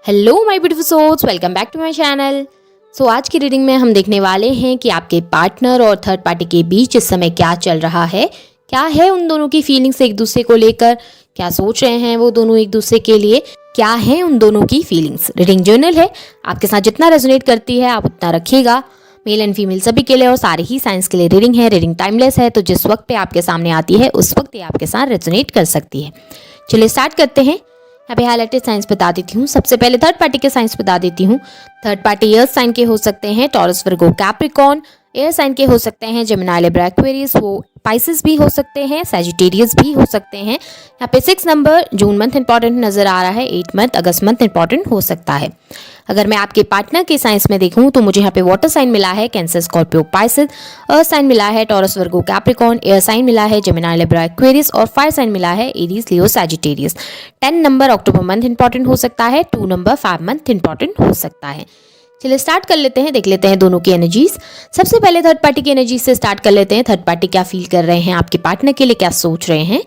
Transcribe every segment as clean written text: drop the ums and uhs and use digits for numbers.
Hello my beautiful souls, welcome back to my channel. आज की reading में हम देखने वाले हैं कि आपके पार्टनर और थर्ड पार्टी के बीच इस समय क्या चल रहा है, क्या है उन दोनों की फीलिंग्स एक दूसरे को लेकर, क्या सोच रहे हैं वो दोनों एक दूसरे के लिए, क्या है उन दोनों की फीलिंग्स। रीडिंग जर्नल है, आपके साथ जितना रेजोनेट करती है आप उतना रखिएगा। मेल एंड फीमेल सभी के लिए और सारे ही साइंस के लिए रीडिंग है। रीडिंग टाइमलेस है, तो जिस वक्त पे आपके सामने आती है उस वक्त ये आपके साथ रेजोनेट कर सकती है। चलिए स्टार्ट करते हैं। यहाँ पे हाईलाइटेड साइंस बता देती हूँ। सबसे पहले थर्ड पार्टी के साइंस बता देती हूँ। थर्ड पार्टी एयर साइन के हो सकते हैं, taurus, Virgo, Capricorn. Air sign के हो सकते हैं जेमिनी, लिब्रा, एक्वेरियस, वो पाइसेस भी हो सकते हैं, सैजिटेरियस भी हो सकते हैं। यहाँ पे 6 नंबर जून मंथ इंपॉर्टेंट नजर आ रहा है, 8 मंथ अगस्त मंथ इंपॉर्टेंट हो सकता है। अगर मैं आपके पार्टनर के साइंस में देखूं तो मुझे यहाँ पे वाटर साइन मिला है, Cancer, Scorpio, Pisces. Earth sign मिला है, Taurus, Virgo, Capricorn. Air sign मिला है, जेमिनी, लिब्रा, एक्वेरियस। और फायर साइन मिला है, Aries, Leo, Sagittarius. 10 number October month important हो सकता है, 2 नंबर 5 मंथ इंपॉर्टेंट हो सकता है। चलिए स्टार्ट कर लेते हैं, देख लेते हैं दोनों की एनर्जीज। सबसे पहले थर्ड पार्टी की एनर्जी से स्टार्ट कर लेते हैं। थर्ड पार्टी क्या फील कर रहे हैं, आपके पार्टनर के लिए क्या सोच रहे हैं।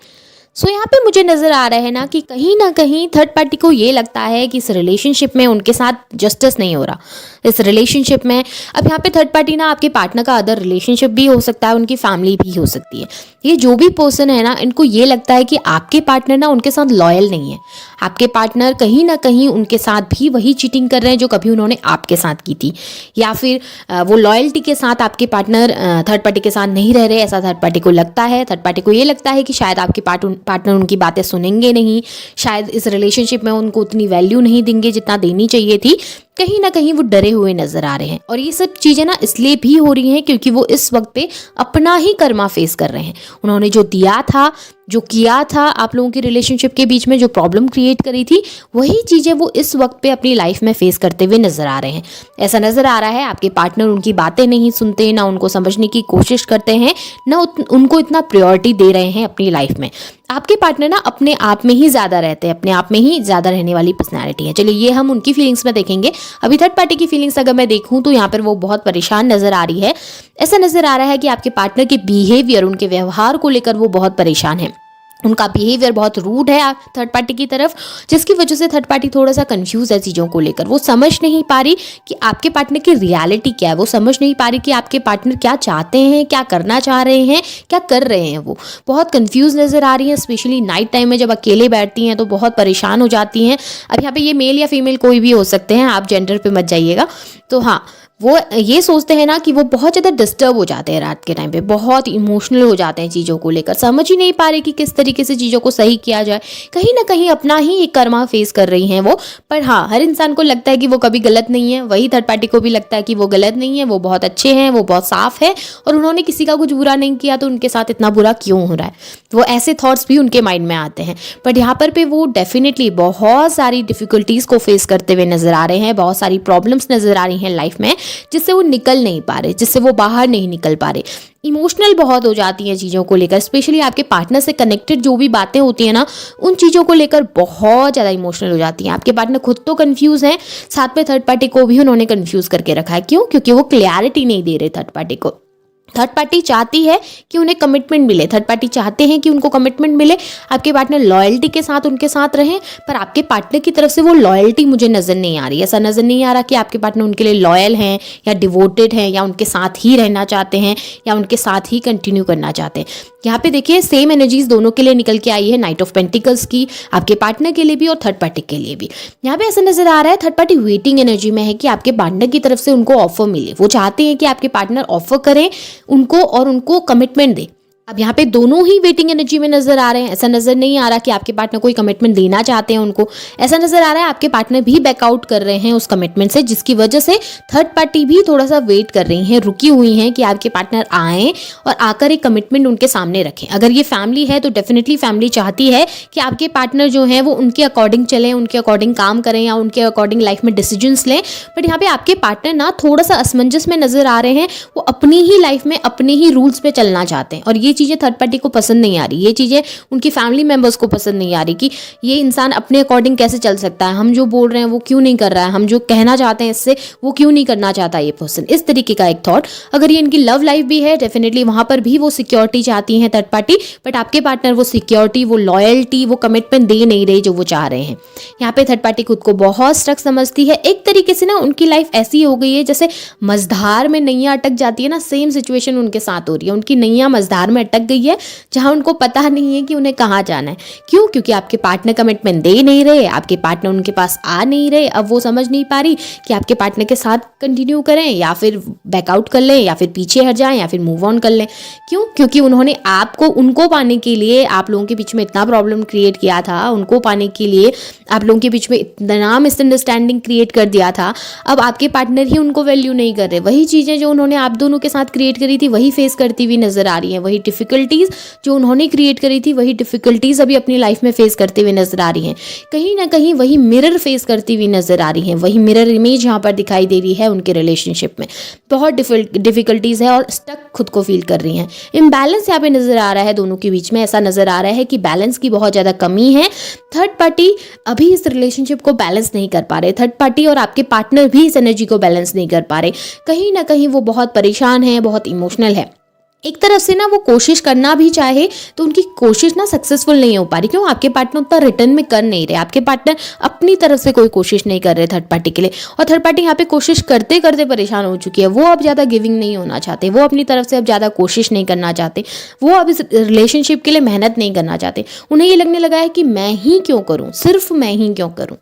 यहाँ पे मुझे नजर आ रहा है ना कहीं थर्ड पार्टी को ये लगता है कि इस रिलेशनशिप में उनके साथ जस्टिस नहीं हो रहा। इस रिलेशनशिप में अब यहाँ पे थर्ड पार्टी ना आपके पार्टनर का अदर रिलेशनशिप भी हो सकता है, उनकी फैमिली भी हो सकती है। ये जो भी पर्सन है ना, इनको ये लगता है कि आपके पार्टनर ना उनके साथ लॉयल नहीं है। आपके पार्टनर कहीं ना कहीं उनके साथ भी वही चीटिंग कर रहे हैं जो कभी उन्होंने आपके साथ की थी, या फिर वो लॉयल्टी के साथ आपके पार्टनर थर्ड पार्टी के साथ नहीं रह रहे, ऐसा थर्ड पार्टी को लगता है। थर्ड पार्टी को ये लगता है कि शायद आपके पार्टनर उनकी बातें सुनेंगे नहीं, शायद इस रिलेशनशिप में उनको उतनी वैल्यू नहीं देंगे जितना देनी चाहिए थी। कहीं ना कहीं वो डरे हुए नजर आ रहे हैं। और ये सब चीजें ना इसलिए भी हो रही हैं क्योंकि वो इस वक्त पे अपना ही कर्मा फेस कर रहे हैं। उन्होंने जो दिया था, जो किया था आप लोगों की रिलेशनशिप के बीच में, जो प्रॉब्लम क्रिएट करी थी, वही चीजें वो इस वक्त पे अपनी लाइफ में फेस करते हुए नजर आ रहे हैं। ऐसा नजर आ रहा है आपके पार्टनर उनकी बातें नहीं सुनते, ना उनको समझने की कोशिश करते हैं, ना उनको इतना प्रायोरिटी दे रहे हैं अपनी लाइफ में। आपके पार्टनर ना अपने आप में ही ज़्यादा रहते हैं, अपने आप में ही ज़्यादा रहने वाली पर्सनैलिटी है। चलिए ये हम उनकी फीलिंग्स में देखेंगे। अभी थर्ड पार्टी की फीलिंग्स अगर मैं देखूं तो यहाँ पर वो बहुत परेशान नज़र आ रही है। ऐसा नज़र आ रहा है कि आपके पार्टनर के बिहेवियर, उनके व्यवहार को लेकर वो बहुत परेशान है। उनका बिहेवियर बहुत रूड है थर्ड पार्टी की तरफ, जिसकी वजह से थर्ड पार्टी थोड़ा सा कंफ्यूज है चीज़ों को लेकर। वो समझ नहीं पा रही कि आपके पार्टनर की रियलिटी क्या है, वो समझ नहीं पा रही कि आपके पार्टनर क्या चाहते हैं, क्या करना चाह रहे हैं, क्या कर रहे हैं। वो बहुत कंफ्यूज नजर आ रही है, स्पेशली नाइट टाइम में जब अकेले बैठती हैं तो बहुत परेशान हो जाती हैं। अब यहाँ पे ये मेल या फीमेल कोई भी हो सकते हैं, आप जेंडर पे मत जाइएगा। तो हाँ, वो ये सोचते हैं ना कि वो बहुत ज़्यादा डिस्टर्ब हो जाते हैं रात के टाइम पे, बहुत इमोशनल हो जाते हैं चीज़ों को लेकर, समझ ही नहीं पा रहे कि किस तरीके से चीज़ों को सही किया जाए। कहीं ना कहीं अपना ही एक कर्मा फेस कर रही हैं वो। पर हाँ, हर इंसान को लगता है कि वो कभी गलत नहीं है, वही थर्ड पार्टी को भी लगता है कि वो गलत नहीं है, वो बहुत अच्छे हैं, वो बहुत साफ है और उन्होंने किसी का कुछ बुरा नहीं किया, तो उनके साथ इतना बुरा क्यों हो रहा है। वो ऐसे थॉट्स भी उनके माइंड में आते हैं। बट यहाँ पर पे वो डेफिनेटली बहुत सारी डिफिकल्टीज़ को फेस करते हुए नजर आ रहे हैं, बहुत सारी प्रॉब्लम्स नजर आ रही हैं लाइफ में, जिससे वो निकल नहीं पा रहे, जिससे वो बाहर नहीं निकल पा रहे। इमोशनल बहुत हो जाती हैं चीज़ों को लेकर, स्पेशली आपके पार्टनर से कनेक्टेड जो भी बातें होती हैं ना, उन चीज़ों को लेकर बहुत ज़्यादा इमोशनल हो जाती हैं। आपके पार्टनर खुद तो कंफ्यूज हैं, साथ में थर्ड पार्टी को भी उन्होंने कंफ्यूज करके रखा है। क्यों? क्योंकि वो क्लैरिटी नहीं दे रहे थर्ड पार्टी को। थर्ड पार्टी चाहती है कि उन्हें कमिटमेंट मिले, थर्ड पार्टी चाहते हैं कि उनको कमिटमेंट मिले, आपके पार्टनर लॉयल्टी के साथ उनके साथ रहें। पर आपके पार्टनर की तरफ से वो लॉयल्टी मुझे नज़र नहीं आ रही। ऐसा नज़र नहीं आ रहा कि आपके पार्टनर उनके लिए लॉयल हैं या डिवोटेड हैं या उनके साथ ही रहना चाहते हैं या उनके साथ ही कंटिन्यू करना चाहते हैं। यहाँ पे देखिए सेम एनर्जीज दोनों के लिए निकल के आई है, नाइट ऑफ पेंटिकल्स की, आपके पार्टनर के लिए भी और थर्ड पार्टी के लिए भी। यहाँ पे ऐसा नजर आ रहा है थर्ड पार्टी वेटिंग एनर्जी में है कि आपके पार्टनर की तरफ से उनको ऑफर मिले। वो चाहते हैं कि आपके पार्टनर ऑफर करें उनको और उनको कमिटमेंट दे। अब यहाँ पे दोनों ही वेटिंग एनर्जी में नजर आ रहे हैं। ऐसा नजर नहीं आ रहा कि आपके पार्टनर कोई कमिटमेंट देना चाहते हैं उनको। ऐसा नजर आ रहा है आपके पार्टनर भी बैकआउट कर रहे हैं उस कमिटमेंट से, जिसकी वजह से थर्ड पार्टी भी थोड़ा सा वेट कर रही हैं, रुकी हुई हैं कि आपके पार्टनर आएँ और आकर एक कमिटमेंट उनके सामने रखें। अगर ये फैमिली है तो डेफिनेटली फैमिली चाहती है कि आपके पार्टनर जो है वो उनके अकॉर्डिंग चलें, उनके अकॉर्डिंग काम करें या उनके अकॉर्डिंग लाइफ में डिसीजंस लें। बट यहाँ पे आपके पार्टनर ना थोड़ा सा असमंजस में नजर आ रहे हैं। वो अपनी ही लाइफ में अपने ही रूल्स पे चलना चाहते हैं और ये चीज़ें थर्ड पार्टी को पसंद नहीं आ रही, ये चीज़ें उनकी फैमिली मेम्बर्स को पसंद नहीं आ रही कि ये इंसान अपने अकॉर्डिंग कैसे चल सकता है, हम जो बोल रहे हैं वो क्यों नहीं कर रहा है, हम जो कहना चाहते हैं इससे वो क्यों नहीं करना चाहता ये पर्सन, इस तरीके का एक थॉट। अगर ये इनकी लव लाइफ भी है, डेफिनेटली वहाँ पर भी वो सिक्योरिटी चाहती हैं थर्ड पार्टी, बट आपके पार्टनर वो सिक्योरिटी, वो लॉयल्टी, वो कमिटमेंट दे नहीं रही जो वो चाह रहे हैं। यहाँ पे थर्ड पार्टी खुद को बहुत स्ट्रक समझती है। एक तरीके से ना उनकी लाइफ ऐसी हो गई है जैसे मझधार में नैया अटक जाती है ना, सेम सिचुएशन उनके साथ हो रही है। उनकी नैया मझधार में अटक गई है जहां उनको पता नहीं है कि उन्हें कहाँ जाना है। क्यों? क्योंकि आपके पार्टनर कमिटमेंट दे नहीं रहे, आपके पार्टनर उनके पास आ नहीं रहे। अब वो समझ नहीं पा रही कि आपके पार्टनर के साथ कंटिन्यू करें या फिर बैकआउट कर लें या फिर पीछे हट जाएं या फिर मूव ऑन कर लें। क्यों? क्योंकि उन्होंने आपको, उनको पाने के लिए आप लोगों के बीच में इतना प्रॉब्लम क्रिएट किया था, उनको पाने के लिए आप लोगों के बीच में इतना मिसअंडरस्टैंडिंग क्रिएट कर दिया था। अब आपके पार्टनर ही उनको वैल्यू नहीं कर रहे। वही चीज़ें जो उन्होंने आप दोनों के साथ क्रिएट करी थी वही फेस करती हुई नजर आ रही हैं। वही डिफिकल्टीज जो उन्होंने क्रिएट करी थी वही डिफिकल्टीज अभी अपनी लाइफ में फेस करते हुए नजर आ रही हैं। कहीं ना कहीं वही मिरर फेस करती हुई नजर आ रही हैं। वही मिरर इमेज यहाँ पर दिखाई दे रही है उनके रिलेशनशिप में। बहुत डिफिकल्टीज है और स्टक खुद को फील कर रही हैं। इम्बैलेंस यहाँ पे नजर आ रहा है दोनों के बीच में। ऐसा नजर आ रहा है कि बैलेंस की बहुत ज़्यादा कमी है। थर्ड पार्टी अभी इस रिलेशनशिप को बैलेंस नहीं कर पा रहे। थर्ड पार्टी और आपके पार्टनर भी इस एनर्जी को बैलेंस नहीं कर पा रहे। कहीं ना कहीं वो बहुत परेशान है, बहुत इमोशनल है। एक तरफ से ना वो कोशिश करना भी चाहे तो उनकी कोशिश ना सक्सेसफुल नहीं हो पा रही। क्यों? आपके पार्टनर उतना रिटर्न में कर नहीं रहे। आपके पार्टनर अपनी तरफ से कोई कोशिश नहीं कर रहे थर्ड पार्टी के लिए, और थर्ड पार्टी यहाँ पे कोशिश करते करते परेशान हो चुकी है। वो अब ज़्यादा गिविंग नहीं होना चाहते, वो अपनी तरफ से अब ज़्यादा कोशिश नहीं करना चाहते, वो अब इस रिलेशनशिप के लिए मेहनत नहीं करना चाहते। उन्हें ये लगने लगा है कि मैं ही क्यों करूँ, सिर्फ मैं ही क्यों करूँ।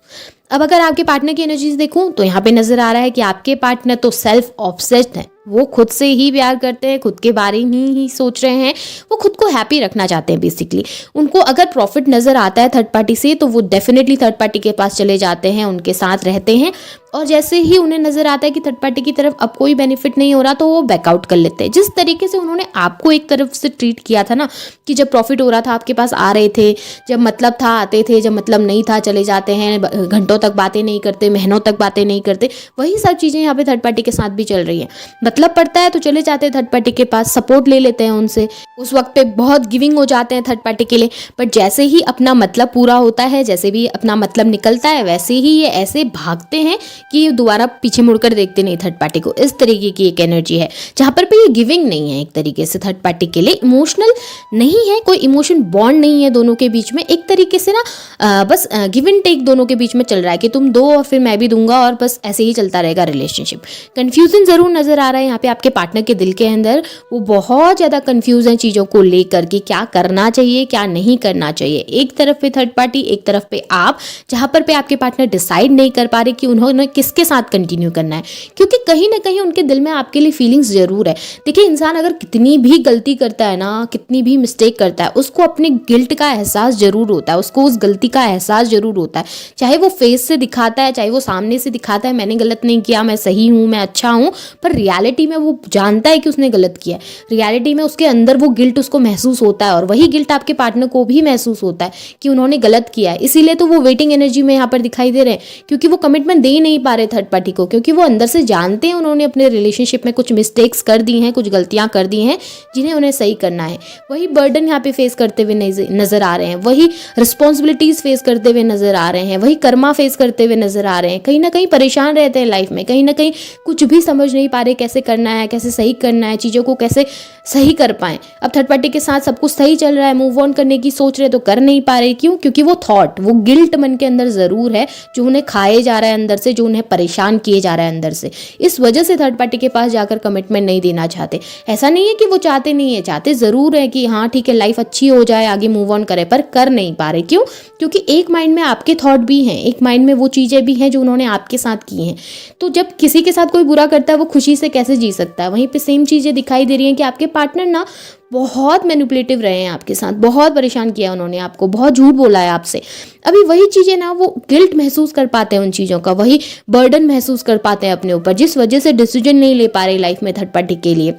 अब अगर आपके पार्टनर की एनर्जीज देखूं तो यहाँ पे नजर आ रहा है कि आपके पार्टनर तो सेल्फ ऑब्सेस्ड है। वो खुद से ही प्यार करते हैं, खुद के बारे में ही सोच रहे हैं। वो खुद को हैप्पी रखना चाहते हैं बेसिकली। उनको अगर प्रॉफिट नज़र आता है थर्ड पार्टी से तो वो डेफिनेटली थर्ड पार्टी के पास चले जाते हैं, उनके साथ रहते हैं। और जैसे ही उन्हें नज़र आता है कि थर्ड पार्टी की तरफ अब कोई बेनिफिट नहीं हो रहा तो वो बैकआउट कर लेते हैं। जिस तरीके से उन्होंने आपको एक तरफ से ट्रीट किया था ना, कि जब प्रॉफिट हो रहा था आपके पास आ रहे थे, जब मतलब था आते थे, जब मतलब नहीं था चले जाते हैं, घंटों तक बातें नहीं करते, महीनों तक बातें नहीं करते, वही सब चीज़ें यहाँ पे थर्ड पार्टी के साथ भी चल रही हैं। मतलब पड़ता है तो चले जाते हैं थर्ड पार्टी के पास, सपोर्ट ले लेते हैं उनसे, उस वक्त पे बहुत गिविंग हो जाते हैं थर्ड पार्टी के लिए। बट जैसे ही अपना मतलब पूरा होता है, जैसे भी अपना मतलब निकलता है, वैसे ही ये ऐसे भागते हैं कि दोबारा पीछे मुड़कर देखते नहीं थर्ड पार्टी को। इस तरीके की एक एनर्जी है जहाँ पर ये गिविंग नहीं है। एक तरीके से थर्ड पार्टी के लिए इमोशनल नहीं है, कोई इमोशन बॉन्ड नहीं है दोनों के बीच में। एक तरीके से ना बस गिव एंड टेक दोनों के बीच में चल रहा है कि तुम दो और फिर मैं भी दूंगा, और बस ऐसे ही चलता रहेगा रिलेशनशिप। कंफ्यूजन जरूर नजर आ रहा है यहाँ पे आपके पार्टनर के दिल के अंदर। वो बहुत ज़्यादा कंफ्यूज है चीज़ों को लेकर कि क्या करना चाहिए, क्या नहीं करना चाहिए। एक तरफ पे थर्ड पार्टी, एक तरफ पे आप, जहाँ पर पे आपके पार्टनर डिसाइड नहीं कर पा रहे कि उन्होंने किसके साथ कंटिन्यू करना है। क्योंकि कहीं ना कहीं उनके दिल में आपके लिए फीलिंग्स जरूर है। देखिए, इंसान अगर कितनी भी गलती करता है ना, कितनी भी मिस्टेक करता है, उसको अपने गिल्ट का एहसास जरूर होता है, उसको उस गलती का एहसास जरूर होता है। चाहे वो फेस से दिखाता है, चाहे वो सामने से दिखाता है मैंने गलत नहीं किया, मैं सही हूँ, मैं अच्छा हूँ, पर रियलिटी में वो जानता है कि उसने गलत किया है। रियलिटी में उसके अंदर वो गिल्ट उसको महसूस होता है, और वही गिल्ट आपके पार्टनर को भी महसूस होता है कि उन्होंने गलत किया है। इसीलिए तो वो वेटिंग एनर्जी में यहाँ पर दिखाई दे रहे हैं, क्योंकि वो कमिटमेंट दे नहीं पा रहे थर्ड पार्टी को, क्योंकि वो अंदर से जानते हैं उन्होंने अपने रिलेशनशिप में कुछ मिस्टेक्स कर दी हैं, कुछ गलतियां कर दी हैं जिन्हें उन्हें सही करना है। वही बर्डन यहाँ पे फेस करते हुए नजर आ रहे हैं, वही रिस्पॉन्सिबिलिटीज फेस करते हुए नजर आ रहे हैं, वही कर्मा फेस करते हुए नजर आ रहे हैं। कहीं ना कहीं परेशान रहते हैं लाइफ में, कहीं ना कहीं कुछ भी समझ नहीं पा रहे कैसे करना है, कैसे सही करना है, चीज़ों को कैसे सही कर पाएं। अब थर्ड पार्टी के साथ सब कुछ सही चल रहा है, मूव ऑन करने की सोच रहे तो कर नहीं पा रहे। क्यों? क्योंकि वो थॉट, वो गिल्ट मन के अंदर जरूर है जो उन्हें खाए जा रहा है अंदर से, जो उन्हें परेशान किए जा रहा है अंदर से। इस वजह से थर्ड पार्टी के पास जाकर कमिटमेंट नहीं देना चाहते। ऐसा नहीं है कि वो चाहते नहीं है, चाहते जरूर है कि हाँ ठीक है लाइफ अच्छी हो जाए, आगे मूव ऑन करे, पर कर नहीं पा रहे। क्यों? क्योंकि एक माइंड में आपके थॉट भी हैं, एक माइंड में वो चीज़ें भी हैं जो उन्होंने आपके साथ की हैं। तो जब किसी के साथ कोई बुरा करता है वो खुशी से कैसे जी सकता है? वहीं पे सेम चीज़ें दिखाई दे रही हैं कि आपके पार्टनर ना बहुत मैनिपुलेटिव रहे हैं आपके साथ, बहुत परेशान किया उन्होंने आपको, बहुत झूठ बोला है आपसे। अभी वही चीज़ें ना वो गिल्ट महसूस कर पाते हैं उन चीज़ों का, वही बर्डन महसूस कर पाते हैं अपने ऊपर, जिस वजह से डिसीजन नहीं ले पा रहे लाइफ में थर्ड पार्टी के लिए।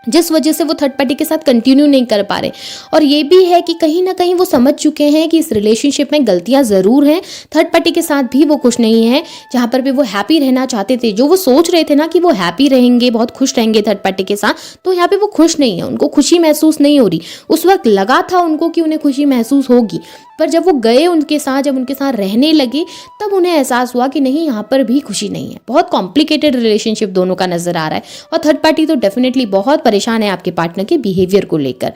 जिस वजह से वो थर्ड पार्टी के साथ कंटिन्यू नहीं कर पा रहे। और ये भी है कि कहीं ना कहीं वो समझ चुके हैं कि इस रिलेशनशिप में गलतियां ज़रूर हैं, थर्ड पार्टी के साथ भी वो खुश नहीं है। जहाँ पर भी वो हैप्पी रहना चाहते थे, जो वो सोच रहे थे ना कि वो हैप्पी रहेंगे, बहुत खुश रहेंगे थर्ड पार्टी के साथ, तो यहाँ पे वो खुश नहीं है, उनको खुशी महसूस नहीं हो रही। उस वक्त लगा था उनको कि उन्हें खुशी महसूस होगी, पर जब वो गए उनके साथ, जब उनके साथ रहने लगे, तब उन्हें एहसास हुआ कि नहीं, यहाँ पर भी खुशी नहीं है। बहुत कॉम्प्लिकेटेड रिलेशनशिप दोनों का नजर आ रहा है, और थर्ड पार्टी तो डेफिनेटली बहुत परेशान है आपके पार्टनर के बिहेवियर को लेकर।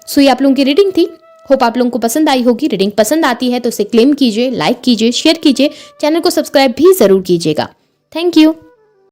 सो ये आप लोगों की रीडिंग थी। होप आप लोगों को पसंद आई होगी। रीडिंग पसंद आती है तो इसे क्लेम कीजिए, लाइक कीजिए, शेयर कीजिए, चैनल को सब्सक्राइब भी जरूर कीजिएगा। Thank you.